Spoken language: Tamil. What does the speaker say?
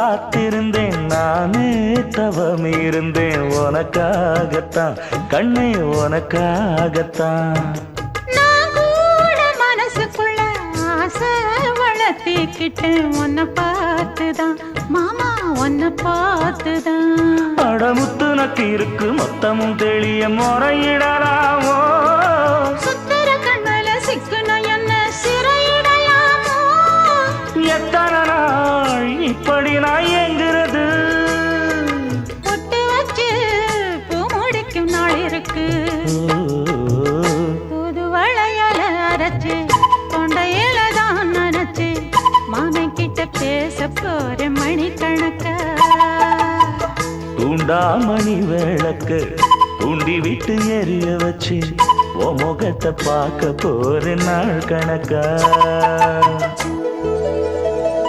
காத்திருந்தேன் நானே தவம் இருந்தேன் உனக்காகத்தான் கண்ணே உனக்காகத்தான் நான் கூட மனசுக்குள்ள ஆசை வளர்த்திக்கிட்டேன் உன்னை பார்த்துதான் மாமா உன்னை பார்த்துதான் அடமுத்து நக்கு இருக்கு மொத்தமும் தெளிய முறையிடலாமோ சுத்தர கண்மல சிக்குன என்ன சிறையிடையாமோ எத்தனை நாள் இப்படி நான் எங்கிறது பொட்டு வச்சு பூ முடிக்கும் நாள் இருக்கு புது வளையல அரைச்சு தொண்டையில தான் நினைச்சு மாமன் கிட்ட பேச போற மணிக்கணக்கா தூண்டாமணி விளக்கு தூண்டி விட்டு எரிய வச்சு உன் முகத்தை பார்க்க போற நாள் கணக்கா